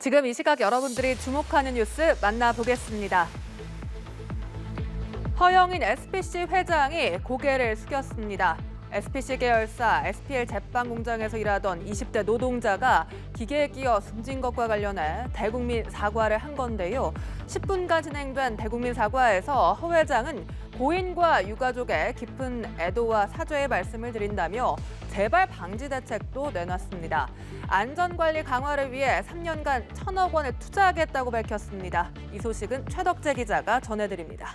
지금 이 시각 여러분들이 주목하는 뉴스 만나보겠습니다. 허영인 SPC 회장이 고개를 숙였습니다. SPC 계열사 SPL 제빵 공장에서 일하던 20대 노동자가 기계에 끼어 숨진 것과 관련해 대국민 사과를 한 건데요. 10분간 진행된 대국민 사과에서 허 회장은 고인과 유가족에 깊은 애도와 사죄의 말씀을 드린다며 재발 방지 대책도 내놨습니다. 안전관리 강화를 위해 3년간 1,000억 원을 투자하겠다고 밝혔습니다. 이 소식은 최덕재 기자가 전해드립니다.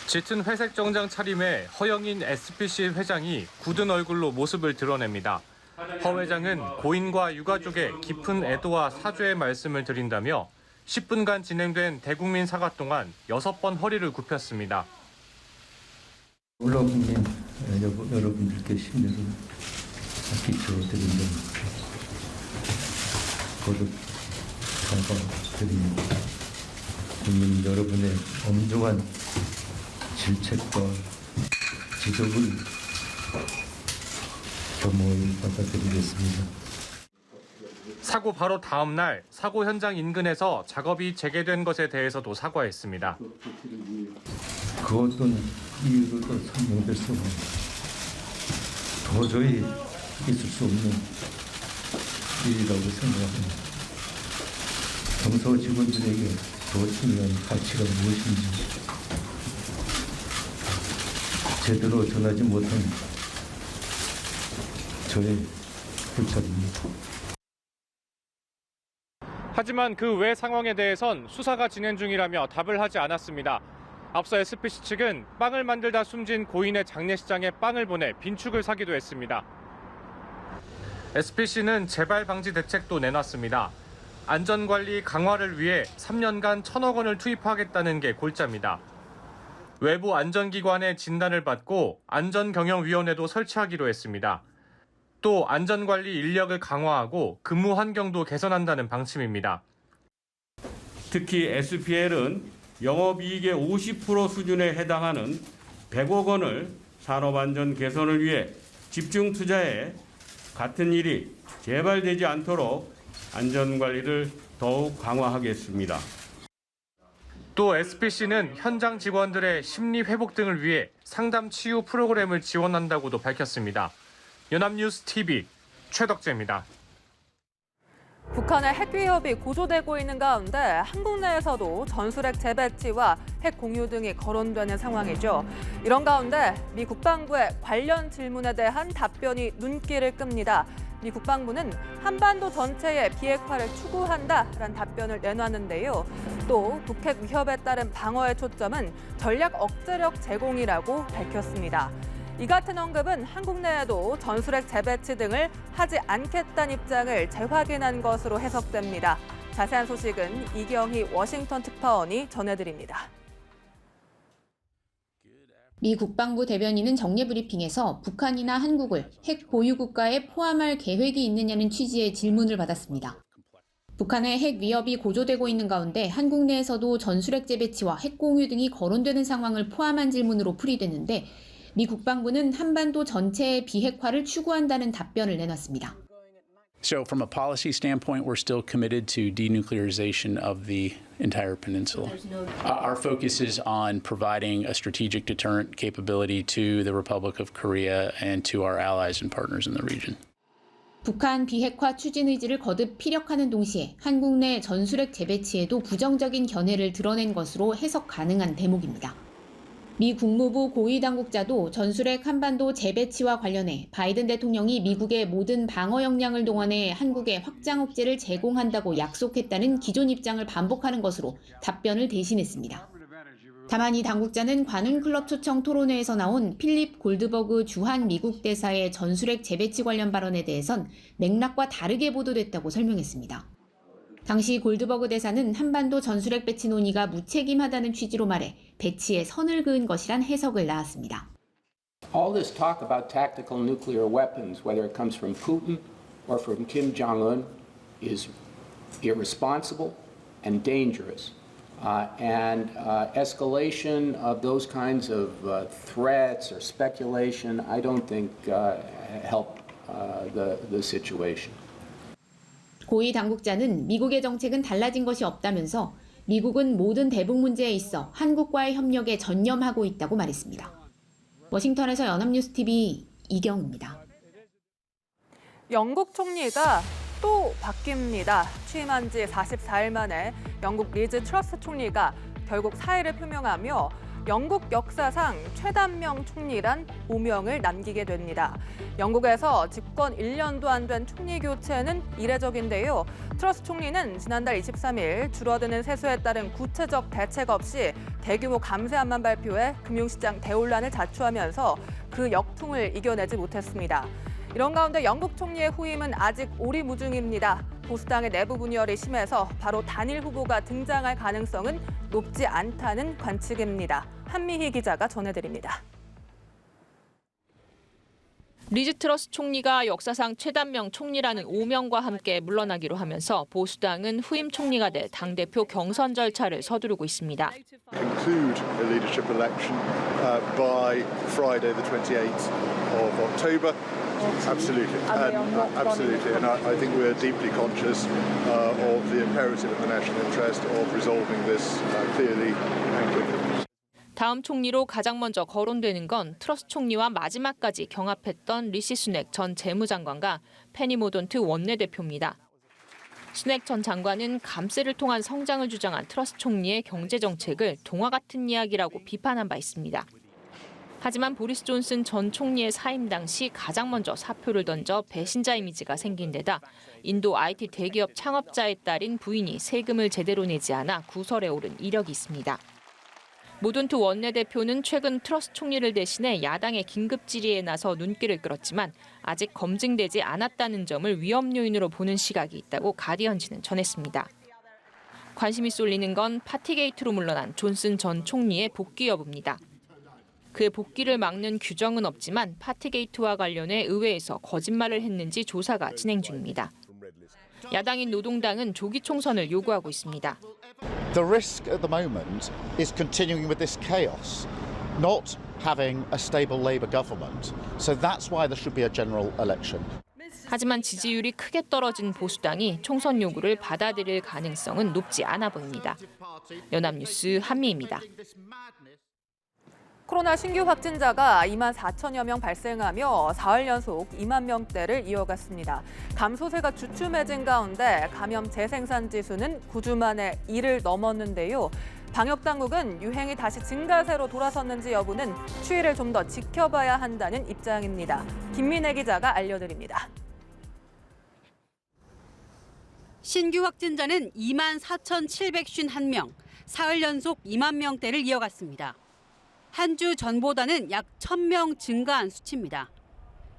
짙은 회색 정장 차림의 허영인 SPC 회장이 굳은 얼굴로 모습을 드러냅니다. 허 회장은 고인과 유가족에 깊은 애도와 사죄의 말씀을 드린다며 10분간 진행된 대국민 사과 동안 6번 허리를 굽혔습니다. 언론 국민 여러분들께 심려를 끼쳐드리는 거듭 사과드립니다. 국민 여러분의 엄중한 질책과 지적을 겸허히 받아들이겠습니다. 사고 바로 다음 날 사고 현장 인근에서 작업이 재개된 것에 대해서도 사과했습니다. 그 어떤 이유로도 설명될 수 없는 도저히 있을 수 없는 일이라고 생각합니다. 평소 직원들에게 더 중요한 가치가 무엇인지 제대로 전하지 못한 저의 불찰입니다. 하지만 그 외 상황에 대해선 수사가 진행 중이라며 답을 하지 않았습니다. 앞서 SPC 측은 빵을 만들다 숨진 고인의 장례식장에 빵을 보내 빈축을 사기도 했습니다. SPC는 재발 방지 대책도 내놨습니다. 안전관리 강화를 위해 3년간 1,000억 원을 투입하겠다는 게 골자입니다. 외부 안전기관의 진단을 받고 안전경영위원회도 설치하기로 했습니다. 또 안전관리 인력을 강화하고 근무 환경도 개선한다는 방침입니다. 특히 SPL은 영업이익의 50% 수준에 해당하는 100억 원을 산업안전 개선을 위해 집중 투자해 같은 일이 재발되지 않도록 안전관리를 더욱 강화하겠습니다. 또 SPC는 현장 직원들의 심리 회복 등을 위해 상담 치유 프로그램을 지원한다고도 밝혔습니다. 연합뉴스 TV 최덕재입니다. 북한의 핵 위협이 고조되고 있는 가운데 한국 내에서도 전술핵 재배치와 핵 공유 등이 거론되는 상황이죠. 이런 가운데 미 국방부의 관련 질문에 대한 답변이 눈길을 끕니다. 미 국방부는 한반도 전체의 비핵화를 추구한다라는 답변을 내놨는데요. 또 북핵 위협에 따른 방어의 초점은 전략 억제력 제공이라고 밝혔습니다. 이 같은 언급은 한국 내에도 전술핵 재배치 등을 하지 않겠다는 입장을 재확인한 것으로 해석됩니다. 자세한 소식은 이경희 워싱턴 특파원이 전해드립니다. 미 국방부 대변인은 정례 브리핑에서 북한이나 한국을 핵 보유 국가에 포함할 계획이 있느냐는 취지의 질문을 받았습니다. 북한의 핵 위협이 고조되고 있는 가운데 한국 내에서도 전술핵 재배치와 핵 공유 등이 거론되는 상황을 포함한 질문으로 풀이됐는데 미 국방부는 한반도 전체의 비핵화를 추구한다는 답변을 내놨습니다. So from a policy standpoint, we're still committed to denuclearization of the entire peninsula. Our focus is on providing a strategic deterrent capability to the Republic of Korea and to our allies and partners in the region. 북한 비핵화 추진 의지를 거듭 피력하는 동시에 한국 내 전술핵 재배치에도 부정적인 견해를 드러낸 것으로 해석 가능한 대목입니다. 미 국무부 고위당국자도 전술핵 한반도 재배치와 관련해 바이든 대통령이 미국의 모든 방어 역량을 동원해 한국에 확장 억제를 제공한다고 약속했다는 기존 입장을 반복하는 것으로 답변을 대신했습니다. 다만 이 당국자는 관훈클럽 초청 토론회에서 나온 필립 골드버그 주한 미국 대사의 전술핵 재배치 관련 발언에 대해선 맥락과 다르게 보도됐다고 설명했습니다. 당시 골드버그 대사는 한반도 전술핵 배치 논의가 무책임하다는 취지로 말해 배치에 선을 그은 것이란 해석을 낳았습니다. All this talk about tactical nuclear weapons, whether it comes from Putin or from Kim Jong-un, is irresponsible and dangerous. Escalation of those kinds of threats or speculation, I don't think help the situation. 고위 당국자는 미국의 정책은 달라진 것이 없다면서 미국은 모든 대북 문제에 있어 한국과의 협력에 전념하고 있다고 말했습니다. 워싱턴에서 연합뉴스TV 이경입니다. 영국 총리가 또 바뀝니다. 취임한 지 44일 만에 영국 리즈 트러스 총리가 결국 사의를 표명하며 영국 역사상 최단명 총리란 오명을 남기게 됩니다. 영국에서 집권 1년도 안 된 총리 교체는 이례적인데요. 트러스 총리는 지난달 23일 줄어드는 세수에 따른 구체적 대책 없이 대규모 감세안만 발표해 금융시장 대혼란을 자초하면서 그 역풍을 이겨내지 못했습니다. 이런 가운데 영국 총리의 후임은 아직 오리무중입니다. 보수당의 내부 분열이 심해서 바로 단일 후보가 등장할 가능성은 높지 않다는 관측입니다. 한미희 기자가 전해드립니다. 리즈 트러스 총리가 역사상 최단명 총리라는 오명과 함께 물러나기로 하면서 보수당은 후임 총리가 될 당대표 경선 절차를 서두르고 있습니다. Conclude a leadership election by Friday the 28th of October. Absolutely. Absolutely. And I think we're deeply conscious of the imperative of the national interest of resolving this clearly and quickly. 다음 총리로 가장 먼저 거론되는 건 트러스 총리와 마지막까지 경합했던 리시 수넥 전 재무장관과 페니 모던트 원내대표입니다. 수넥 전 장관은 감세를 통한 성장을 주장한 트러스 총리의 경제정책을 동화 같은 이야기라고 비판한 바 있습니다. 하지만 보리스 존슨 전 총리의 사임 당시 가장 먼저 사표를 던져 배신자 이미지가 생긴 데다 인도 IT 대기업 창업자의 딸인 부인이 세금을 제대로 내지 않아 구설에 오른 이력이 있습니다. 모던트 원내대표는 최근 트러스 총리를 대신해 야당의 긴급 질의에 나서 눈길을 끌었지만 아직 검증되지 않았다는 점을 위험 요인으로 보는 시각이 있다고 가디언지는 전했습니다. 관심이 쏠리는 건 파티게이트로 물러난 존슨 전 총리의 복귀 여부입니다. 그의 복귀를 막는 규정은 없지만 파티게이트와 관련해 의회에서 거짓말을 했는지 조사가 진행 중입니다. 야당인 노동당은 조기 총선을 요구하고 있습니다. The risk at the moment is continuing with this chaos, not having a stable Labour government. So that's why there should be a general election. 하지만 지지율이 크게 떨어진 보수당이 총선 요구를 받아들일 가능성은 높지 않아 보입니다. 연합뉴스 한미희입니다. 코로나 신규 확진자가 2만 4천여 명 발생하며 사흘 연속 2만 명대를 이어갔습니다. 감소세가 주춤해진 가운데 감염 재생산 지수는 9주 만에 2를 넘었는데요. 방역당국은 유행이 다시 증가세로 돌아섰는지 여부는 추이를 좀 더 지켜봐야 한다는 입장입니다. 김민혜 기자가 알려드립니다. 신규 확진자는 2만 4,751명, 사흘 연속 2만 명대를 이어갔습니다. 한 주 전보다는 약 1,000명 증가한 수치입니다.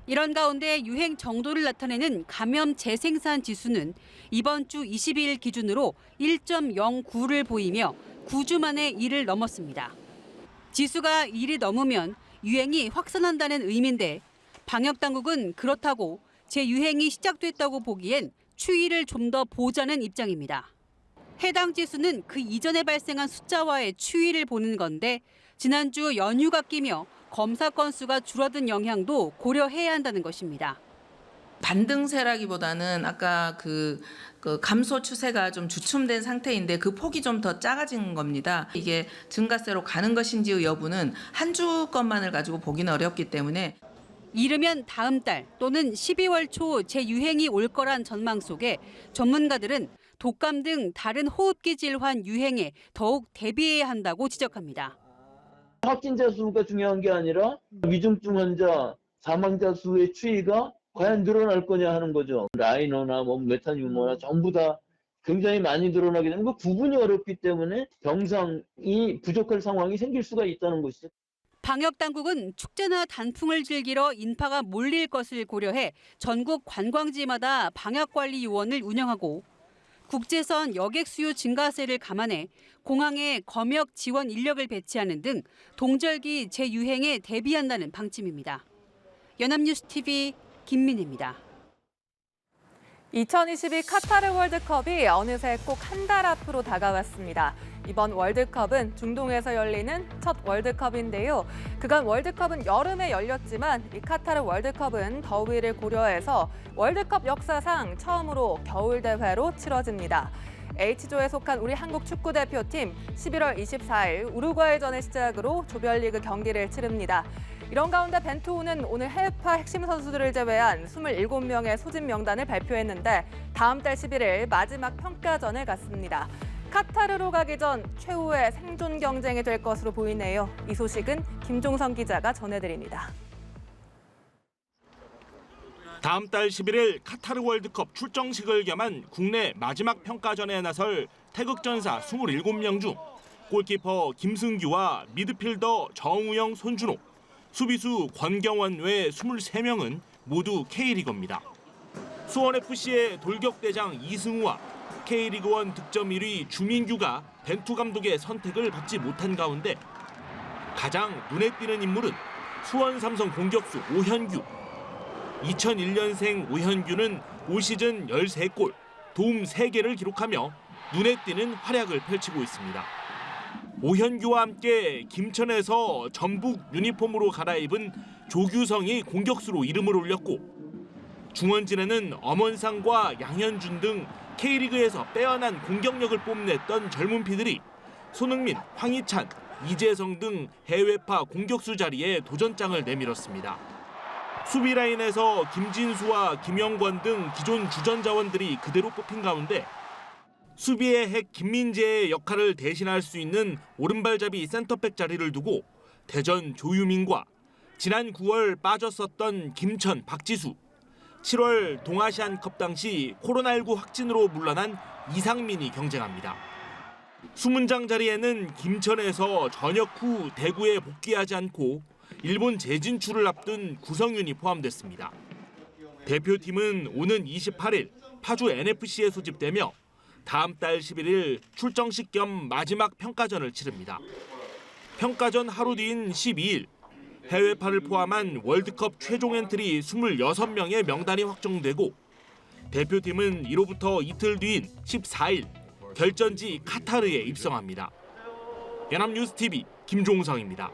이런 가운데 유행 정도를 나타내는 감염 재생산 지수는 이번 주 22일 기준으로 1.09를 보이며 9주 만에 1을 넘었습니다. 지수가 1이 넘으면 유행이 확산한다는 의미인데 방역당국은 그렇다고 재유행이 시작됐다고 보기엔 추이를 좀 더 보자는 입장입니다. 해당 지수는 그 이전에 발생한 숫자와의 추이를 보는 건데 지난주 연휴가 끼며 검사 건수가 줄어든 영향도 고려해야 한다는 것입니다. 반등세라기보다는 아까 그 감소 추세가 좀 주춤된 상태인데 그 폭이 좀 더 작아진 겁니다. 이게 증가세로 가는 것인지의 여부는 한 주 것만을 가지고 보기는 어렵기 때문에 이르면 다음 달 또는 12월 초 재유행이 올 거란 전망 속에 전문가들은 독감 등 다른 호흡기 질환 유행에 더욱 대비해야 한다고 지적합니다. 확진자 수가 중요한 게 아니라 위중증 환자, 사망자 수의 추이가 과연 늘어날 거냐 하는 거죠. 라이너나 메타뉴모나 전부 다 굉장히 많이 늘어나게 되면 그 구분이 어렵기 때문에 병상이 부족할 상황이 생길 수가 있다는 것이죠. 방역당국은 축제나 단풍을 즐기러 인파가 몰릴 것을 고려해 전국 관광지마다 방역관리 요원을 운영하고 국제선 여객 수요 증가세를 감안해 공항에 검역 지원 인력을 배치하는 등 동절기 재유행에 대비한다는 방침입니다. 연합뉴스TV 김민혜입니다. 2022 카타르 월드컵이 어느새 꼭 한 달 앞으로 다가왔습니다. 이번 월드컵은 중동에서 열리는 첫 월드컵인데요. 그간 월드컵은 여름에 열렸지만 이 카타르 월드컵은 더위를 고려해서 월드컵 역사상 처음으로 겨울 대회로 치러집니다. H조에 속한 우리 한국 축구대표팀 11월 24일 우루과이전을 시작으로 조별리그 경기를 치릅니다. 이런 가운데 벤투호는 오늘 해외파 핵심 선수들을 제외한 27명의 소집 명단을 발표했는데 다음 달 11일 마지막 평가전을 갖습니다. 카타르로 가기 전 최후의 생존 경쟁이 될 것으로 보이네요. 이 소식은 김종성 기자가 전해드립니다. 다음 달 11일 카타르 월드컵 출정식을 겸한 국내 마지막 평가전에 나설 태극전사 27명 중 골키퍼 김승규와 미드필더 정우영, 손준호, 수비수 권경원 외 23명은 모두 K리거입니다. 수원FC의 돌격대장 이승우와 K리그1 득점 1위 주민규가 벤투 감독의 선택을 받지 못한 가운데 가장 눈에 띄는 인물은 수원 삼성 공격수 오현규. 2001년생 오현규는 올 시즌 13골, 도움 3개를 기록하며 눈에 띄는 활약을 펼치고 있습니다. 오현규와 함께 김천에서 전북 유니폼으로 갈아입은 조규성이 공격수로 이름을 올렸고 중원진에는 엄원상과 양현준 등 K리그에서 빼어난 공격력을 뽐냈던 젊은 피들이 손흥민, 황희찬, 이재성 등 해외파 공격수 자리에 도전장을 내밀었습니다. 수비 라인에서 김진수와 김영권 등 기존 주전 자원들이 그대로 뽑힌 가운데 수비의 핵 김민재의 역할을 대신할 수 있는 오른발잡이 센터백 자리를 두고 대전 조유민과 지난 9월 빠졌었던 김천 박지수, 7월 동아시안컵 당시 코로나19 확진으로 물러난 이상민이 경쟁합니다. 수문장 자리에는 김천에서 전역 후 대구에 복귀하지 않고 일본 재진출을 앞둔 구성윤이 포함됐습니다. 대표팀은 오는 28일 파주 NFC에 소집되며 다음 달 11일 출정식 겸 마지막 평가전을 치릅니다. 평가전 하루 뒤인 12일 해외파를 포함한 월드컵 최종 엔트리 26명의 명단이 확정되고 대표팀은 이로부터 이틀 뒤인 14일 결전지 카타르에 입성합니다. 연합뉴스TV 김종성입니다.